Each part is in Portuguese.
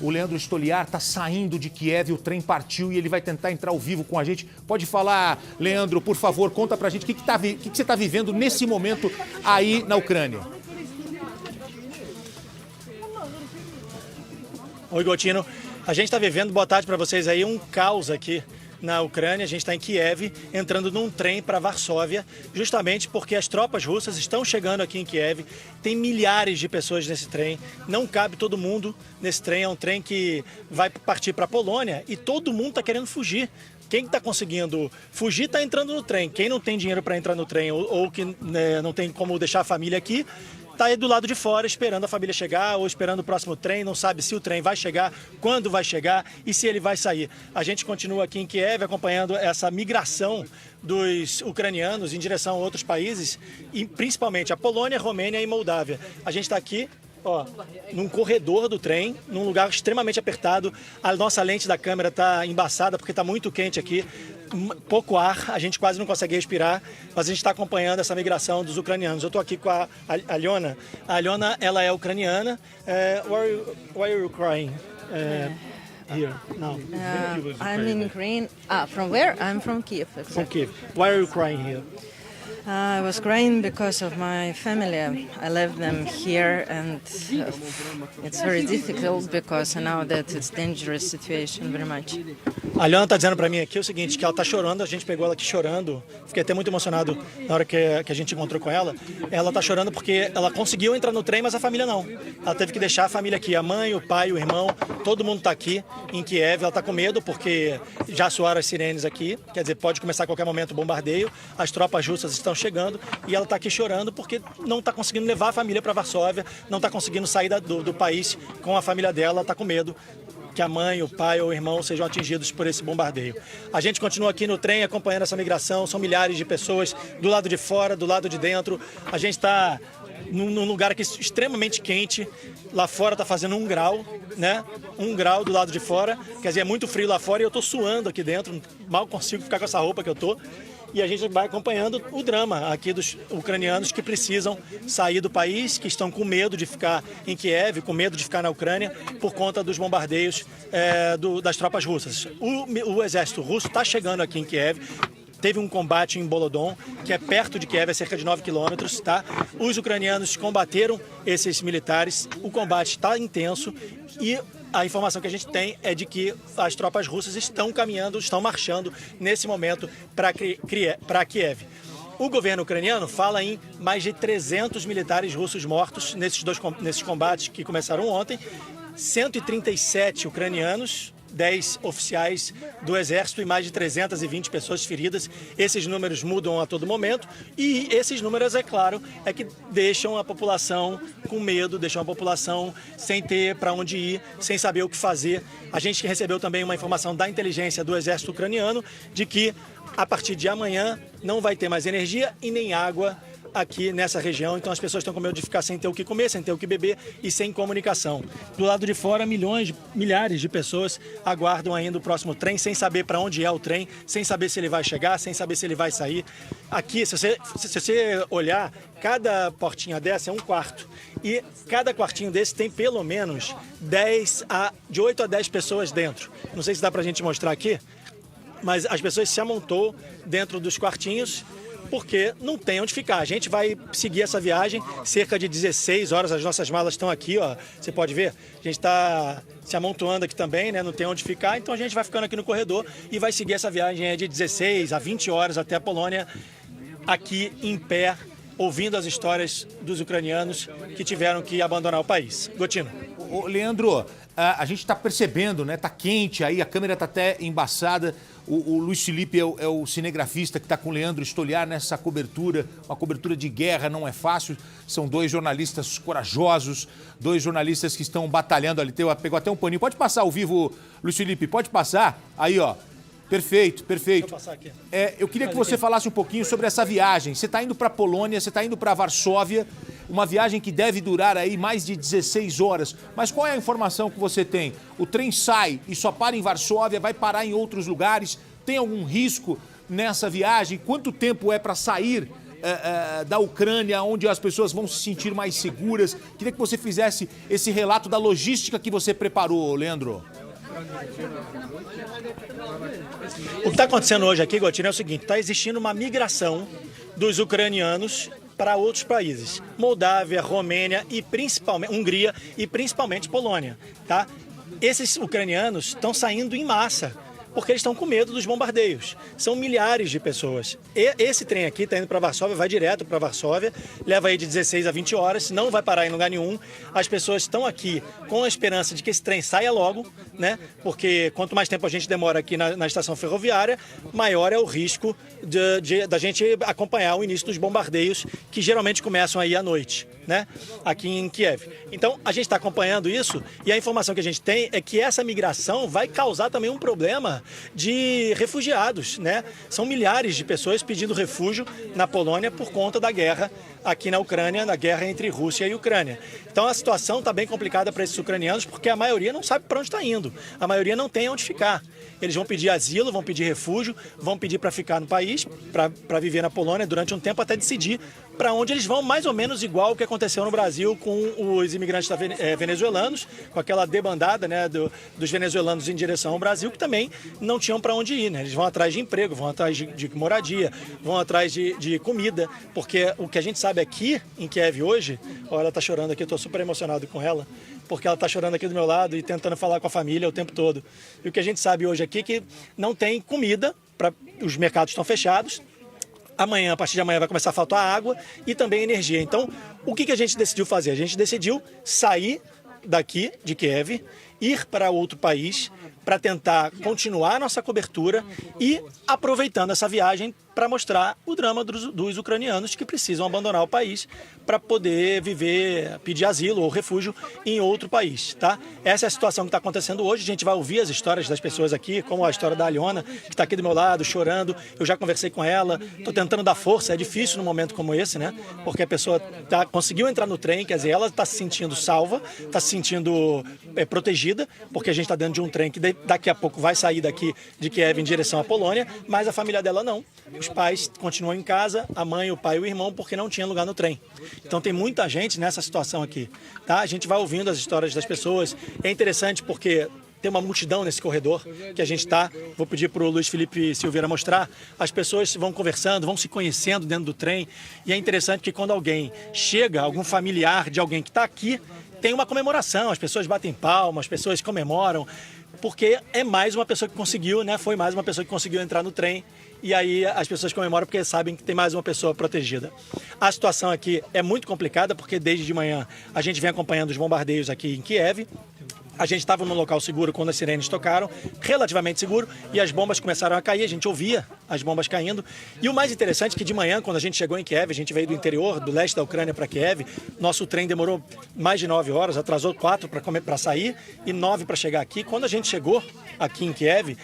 O Leandro Stoliar está saindo de Kiev, o trem partiu e ele vai tentar entrar ao vivo com a gente. Pode falar, Leandro, por favor, conta pra gente o que você está vivendo nesse momento aí na Ucrânia. Oi, Gotino. A gente está vivendo, boa tarde para vocês aí, um caos aqui na Ucrânia. A gente está em Kiev, entrando num trem para Varsóvia, justamente porque as tropas russas estão chegando aqui em Kiev. Tem milhares de pessoas nesse trem, não cabe todo mundo nesse trem. É um trem que vai partir para a Polônia e todo mundo está querendo fugir. Quem está conseguindo fugir está entrando no trem. Quem não tem dinheiro para entrar no trem ou que não tem como deixar a família aqui, está aí do lado de fora esperando a família chegar ou esperando o próximo trem, não sabe se o trem vai chegar, quando vai chegar e se ele vai sair. A gente continua aqui em Kiev acompanhando essa migração dos ucranianos em direção a outros países, e principalmente a Polônia, Romênia e Moldávia. A gente está aqui, ó, num corredor do trem, num lugar extremamente apertado. A nossa lente da câmera está embaçada porque está muito quente aqui. Pouco ar, a gente quase não consegue respirar, mas a gente está acompanhando essa migração dos ucranianos. Eu estou aqui com a Aliona. A Aliona, ela é ucraniana. Why are you crying? Here, now. I'm in Ukraine. From where? I'm from Kiev. Exactly. From Kiev. Why are you crying here? I was crying because of my family. I left them here, and it's very difficult because now that it's dangerous situation very much. A Aliona está dizendo para mim aqui o seguinte, que ela está chorando, a gente pegou ela aqui chorando, fiquei até muito emocionado na hora que a gente encontrou com ela. Ela está chorando porque ela conseguiu entrar no trem, mas a família não. Ela teve que deixar a família aqui, a mãe, o pai, o irmão, todo mundo está aqui em Kiev. Ela está com medo porque já soaram as sirenes aqui, quer dizer, pode começar a qualquer momento o bombardeio, as tropas russas estão chegando e ela está aqui chorando porque não está conseguindo levar a família para Varsóvia, não está conseguindo sair do país com a família dela, está com medo que a mãe, o pai ou o irmão sejam atingidos por esse bombardeio. A gente continua aqui no trem acompanhando essa migração, são milhares de pessoas do lado de fora, do lado de dentro. A gente está num lugar aqui extremamente quente, lá fora está fazendo 1 grau, né? 1 grau do lado de fora, quer dizer, é muito frio lá fora e eu estou suando aqui dentro, mal consigo ficar com essa roupa que eu estou. E a gente vai acompanhando o drama aqui dos ucranianos que precisam sair do país, que estão com medo de ficar em Kiev, com medo de ficar na Ucrânia, por conta dos bombardeios das tropas russas. O exército russo está chegando aqui em Kiev. Teve um combate em Bolodon, que é perto de Kiev, é cerca de 9 quilômetros, tá? Os ucranianos combateram esses militares, o combate está intenso e a informação que a gente tem é de que as tropas russas estão caminhando, estão marchando nesse momento para Kiev. O governo ucraniano fala em mais de 300 militares russos mortos nesses combates que começaram ontem, 137 ucranianos, 10 oficiais do Exército e mais de 320 pessoas feridas. Esses números mudam a todo momento e esses números, é claro, é que deixam a população com medo, deixam a população sem ter para onde ir, sem saber o que fazer. A gente recebeu também uma informação da inteligência do Exército ucraniano de que a partir de amanhã não vai ter mais energia e nem água aqui nessa região, então as pessoas estão com medo de ficar sem ter o que comer, sem ter o que beber e sem comunicação. Do lado de fora, milhares de pessoas aguardam ainda o próximo trem, sem saber para onde é o trem, sem saber se ele vai chegar, sem saber se ele vai sair. Aqui, se você olhar, cada portinha dessa é um quarto. E cada quartinho desse tem pelo menos de 8 a 10 pessoas dentro. Não sei se dá para a gente mostrar aqui, mas as pessoas se amontou dentro dos quartinhos, porque não tem onde ficar. A gente vai seguir essa viagem, cerca de 16 horas, as nossas malas estão aqui, ó, você pode ver. A gente está se amontoando aqui também, né? Não tem onde ficar, então a gente vai ficando aqui no corredor e vai seguir essa viagem de 16 a 20 horas até a Polônia, aqui em pé, ouvindo as histórias dos ucranianos que tiveram que abandonar o país. Gotino. Leandro, a gente está percebendo, né? Tá quente aí, a câmera está até embaçada. O Luiz Felipe é o cinegrafista que está com o Leandro Stoliar nessa cobertura, uma cobertura de guerra, não é fácil. São 2 jornalistas corajosos, 2 jornalistas que estão batalhando ali. Pegou até um paninho. Pode passar ao vivo, Luiz Felipe, pode passar? Aí, ó. Perfeito, perfeito. Deixa eu passar aqui. Eu queria que você falasse um pouquinho sobre essa viagem. Você está indo para a Polônia, você está indo para Varsóvia, uma viagem que deve durar aí mais de 16 horas. Mas qual é a informação que você tem? O trem sai e só para em Varsóvia, vai parar em outros lugares? Tem algum risco nessa viagem? Quanto tempo é para sair da Ucrânia, onde as pessoas vão se sentir mais seguras. Queria que você fizesse esse relato da logística que você preparou, Leandro. O que está acontecendo hoje aqui, Gotino, é o seguinte: está existindo uma migração dos ucranianos para outros países, Moldávia, Romênia e principalmente Hungria e principalmente Polônia, tá? Esses ucranianos estão saindo em massa porque eles estão com medo dos bombardeios. São milhares de pessoas. E esse trem aqui está indo para Varsóvia, vai direto para Varsóvia, leva aí de 16 a 20 horas, não vai parar em lugar nenhum. As pessoas estão aqui com a esperança de que esse trem saia logo, né? Porque quanto mais tempo a gente demora aqui na estação ferroviária, maior é o risco da gente acompanhar o início dos bombardeios, que geralmente começam aí à noite, né? Aqui em Kiev. Então, a gente está acompanhando isso e a informação que a gente tem é que essa migração vai causar também um problema de refugiados, né? São milhares de pessoas pedindo refúgio na Polônia por conta da guerra aqui na Ucrânia, na guerra entre Rússia e Ucrânia. Então a situação está bem complicada para esses ucranianos porque a maioria não sabe para onde está indo. A maioria não tem onde ficar. Eles vão pedir asilo, vão pedir refúgio, vão pedir para ficar no país, para viver na Polônia durante um tempo até decidir para onde eles vão, mais ou menos igual o que aconteceu no Brasil com os imigrantes venezuelanos, com aquela debandada, né, dos venezuelanos em direção ao Brasil, que também não tinham para onde ir, né? Eles vão atrás de emprego, vão atrás de moradia, vão atrás de comida, porque o que a gente sabe aqui em Kiev hoje, olha, ela está chorando aqui, eu estou super emocionado com ela, porque ela está chorando aqui do meu lado e tentando falar com a família o tempo todo. E o que a gente sabe hoje aqui é que não tem comida, os mercados estão fechados. Amanhã, a partir de amanhã, vai começar a faltar água e também energia. Então, o que a gente decidiu fazer? A gente decidiu sair daqui, de Kiev, ir para outro país para tentar continuar a nossa cobertura e aproveitando essa viagem para mostrar o drama dos ucranianos que precisam abandonar o país para poder viver, pedir asilo ou refúgio em outro país, tá? Essa é a situação que está acontecendo hoje. A gente vai ouvir as histórias das pessoas aqui, como a história da Aliona, que está aqui do meu lado, chorando. Eu já conversei com ela, estou tentando dar força. É difícil num momento como esse, né? Porque a pessoa conseguiu entrar no trem, quer dizer, ela está se sentindo salva, está se sentindo protegida, porque a gente está dentro de um trem que daqui a pouco vai sair daqui de Kiev em direção à Polônia, mas a família dela não. Os pais continuam em casa, a mãe, o pai e o irmão, porque não tinha lugar no trem. Então tem muita gente nessa situação aqui, tá? A gente vai ouvindo as histórias das pessoas. É interessante porque tem uma multidão nesse corredor que a gente está. Vou pedir para o Luiz Felipe Silveira mostrar. As pessoas vão conversando, vão se conhecendo dentro do trem. E é interessante que quando alguém chega, algum familiar de alguém que está aqui, tem uma comemoração. As pessoas batem palmas, as pessoas comemoram, porque é mais uma pessoa que conseguiu, né? Foi mais uma pessoa que conseguiu entrar no trem. E aí as pessoas comemoram porque sabem que tem mais uma pessoa protegida. A situação aqui é muito complicada porque desde de manhã a gente vem acompanhando os bombardeios aqui em Kiev. A gente estava num local seguro quando as sirenes tocaram, relativamente seguro, e as bombas começaram a cair, a gente ouvia as bombas caindo. E o mais interessante é que de manhã, quando a gente chegou em Kiev, a gente veio do interior, do leste da Ucrânia para Kiev, nosso trem demorou mais de 9 horas, atrasou 4 para sair e 9 para chegar aqui. Quando a gente chegou aqui em Kiev,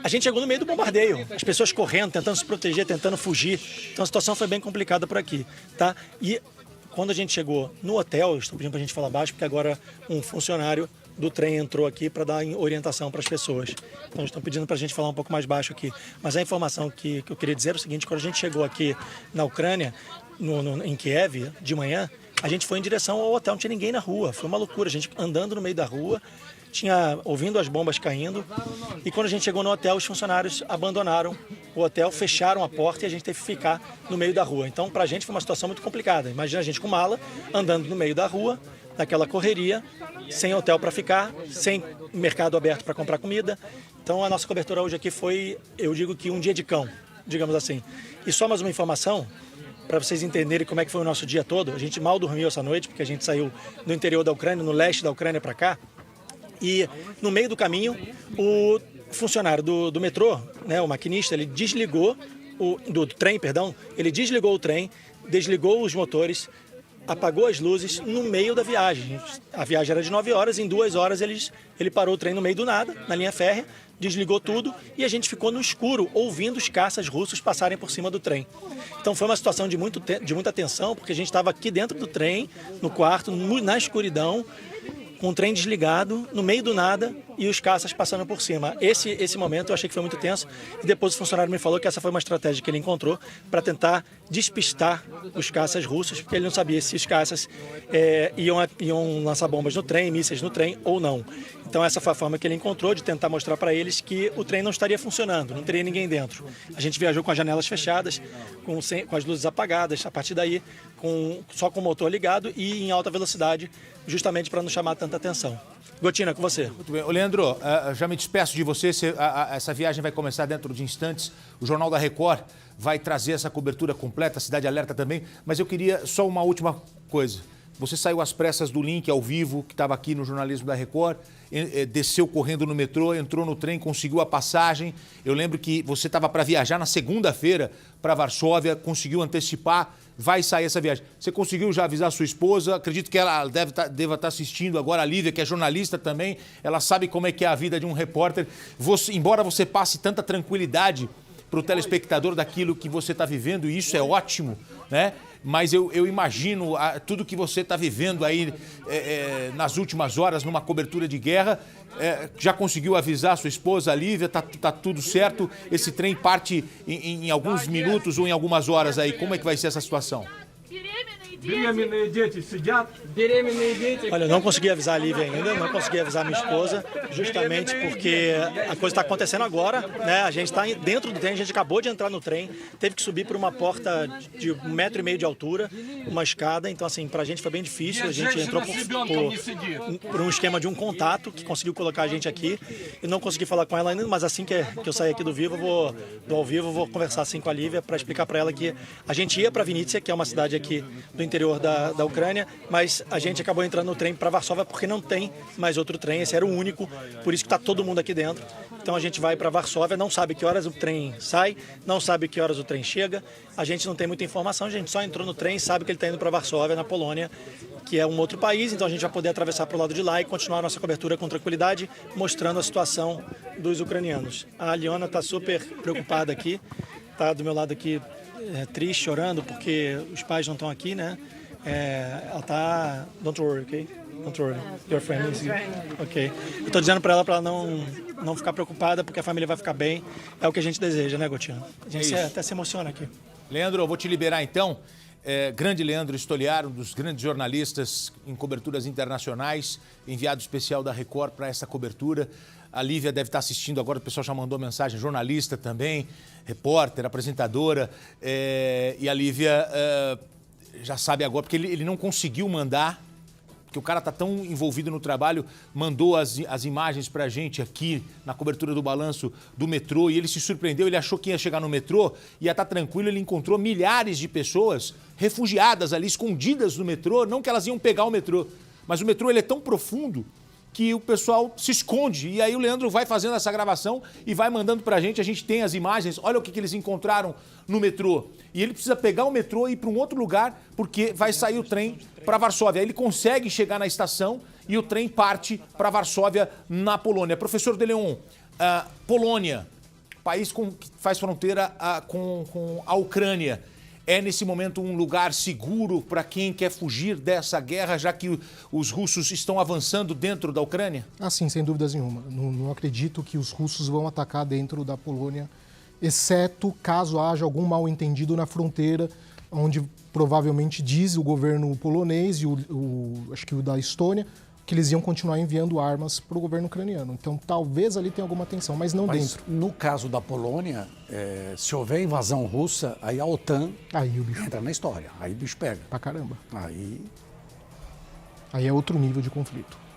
a gente chegou no meio do bombardeio, as pessoas correndo, tentando se proteger, tentando fugir. Então a situação foi bem complicada por aqui, tá? E quando a gente chegou no hotel, estou pedindo para a gente falar baixo, porque agora um funcionário do trem entrou aqui para dar orientação para as pessoas. Então estão pedindo para a gente falar um pouco mais baixo aqui. Mas a informação que eu queria dizer é o seguinte: quando a gente chegou aqui na Ucrânia, em Kiev, de manhã, a gente foi em direção ao hotel, não tinha ninguém na rua. Foi uma loucura, a gente andando no meio da rua, ouvindo as bombas caindo, e quando a gente chegou no hotel, os funcionários abandonaram o hotel, fecharam a porta e a gente teve que ficar no meio da rua. Então, pra gente foi uma situação muito complicada. Imagina a gente com mala, andando no meio da rua, naquela correria, sem hotel para ficar, sem mercado aberto para comprar comida. Então, a nossa cobertura hoje aqui foi, eu digo que um dia de cão, digamos assim. E só mais uma informação, para vocês entenderem como é que foi o nosso dia todo. A gente mal dormiu essa noite, porque a gente saiu do interior da Ucrânia, no leste da Ucrânia para cá. E no meio do caminho, o funcionário do metrô, né, o maquinista, ele desligou do trem, ele desligou o trem, desligou os motores, apagou as luzes no meio da viagem. A viagem era de 9 horas, em 2 horas ele parou o trem no meio do nada, na linha férrea, desligou tudo e a gente ficou no escuro, ouvindo os caças russos passarem por cima do trem. Então foi uma situação de muita tensão, porque a gente estava aqui dentro do trem, no quarto, na escuridão, com o trem desligado, no meio do nada, e os caças passando por cima. Esse momento eu achei que foi muito tenso, e depois o funcionário me falou que essa foi uma estratégia que ele encontrou para tentar despistar os caças russos, porque ele não sabia se os caças iam lançar bombas no trem, mísseis no trem ou não. Então essa foi a forma que ele encontrou de tentar mostrar para eles que o trem não estaria funcionando, não teria ninguém dentro. A gente viajou com as janelas fechadas, com as luzes apagadas, a partir daí só com o motor ligado e em alta velocidade, justamente para não chamar tanta atenção. Gotina, com você. Muito bem. Ô, Leandro, já me despeço de você. Essa viagem vai começar dentro de instantes. O Jornal da Record vai trazer essa cobertura completa, a Cidade Alerta também. Mas eu queria só uma última coisa. Você saiu às pressas do link ao vivo, que estava aqui no jornalismo da Record, desceu correndo no metrô, entrou no trem, conseguiu a passagem. Eu lembro que você estava para viajar na segunda-feira para Varsóvia, conseguiu antecipar, vai sair essa viagem. Você conseguiu já avisar a sua esposa? Acredito que ela deva estar assistindo agora, a Lívia, que é jornalista também. Ela sabe como é que é a vida de um repórter. Embora você passe tanta tranquilidade para o telespectador daquilo que você está vivendo, e isso é ótimo, né? Mas eu imagino tudo que você está vivendo aí nas últimas horas numa cobertura de guerra. Já conseguiu avisar a sua esposa, a Lívia? Tá tudo certo? Esse trem parte em alguns minutos ou em algumas horas aí. Como é que vai ser essa situação? Olha, eu não consegui avisar a Lívia ainda, não consegui avisar a minha esposa, justamente porque a coisa está acontecendo agora, né? A gente está dentro do trem, a gente acabou de entrar no trem, teve que subir por uma porta de 1,5 metro de altura, uma escada, então assim, pra gente foi bem difícil, a gente entrou por um esquema de um contato que conseguiu colocar a gente aqui, e não consegui falar com ela ainda, mas assim que eu sair aqui do ao vivo, vou conversar assim com a Lívia para explicar para ela que a gente ia para Vinícius, que é uma cidade aqui do interior da Ucrânia, mas a gente acabou entrando no trem para Varsóvia porque não tem mais outro trem, esse era o único, por isso que está todo mundo aqui dentro. Então a gente vai para Varsóvia, não sabe que horas o trem sai, não sabe que horas o trem chega, a gente não tem muita informação, a gente só entrou no trem e sabe que ele está indo para Varsóvia, na Polônia, que é um outro país, então a gente vai poder atravessar para o lado de lá e continuar a nossa cobertura com tranquilidade, mostrando a situação dos ucranianos. A Aliona está super preocupada aqui, está do meu lado aqui, triste, chorando, porque os pais não estão aqui, né? Ela tá... Don't worry, ok? Don't worry. Your friend is here. Ok. Eu tô dizendo para ela não ficar preocupada, porque a família vai ficar bem. É o que a gente deseja, né, Gotinho? A gente até se emociona aqui. Leandro, eu vou te liberar então. Grande Leandro Stoliar, um dos grandes jornalistas em coberturas internacionais, enviado especial da Record para essa cobertura. A Lívia deve estar assistindo agora, o pessoal já mandou mensagem, jornalista também, repórter, apresentadora. E a Lívia já sabe agora, porque ele não conseguiu mandar, porque o cara está tão envolvido no trabalho, mandou as imagens para a gente aqui na cobertura do balanço do metrô, e ele se surpreendeu, ele achou que ia chegar no metrô, ia estar tranquilo, ele encontrou milhares de pessoas refugiadas ali, escondidas no metrô, não que elas iam pegar o metrô, mas o metrô ele é tão profundo que o pessoal se esconde. E aí o Leandro vai fazendo essa gravação e vai mandando pra gente. A gente tem as imagens. Olha o que eles encontraram no metrô. E ele precisa pegar o metrô e ir para um outro lugar porque vai sair o trem para Varsóvia. Aí ele consegue chegar na estação e o trem parte para Varsóvia, na Polônia. Professor De Leon, Polônia, país que faz fronteira com a Ucrânia. É, nesse momento, um lugar seguro para quem quer fugir dessa guerra, já que os russos estão avançando dentro da Ucrânia? Sim, sem dúvidas nenhuma. Não acredito que os russos vão atacar dentro da Polônia, exceto caso haja algum mal-entendido na fronteira, onde provavelmente diz o governo polonês e acho que o da Estônia, que eles iam continuar enviando armas para o governo ucraniano. Então, talvez ali tenha alguma tensão, mas não dentro. No caso da Polônia, se houver invasão russa, aí a OTAN entra na história. Aí o bicho pega. Pra caramba. Aí é outro nível de conflito.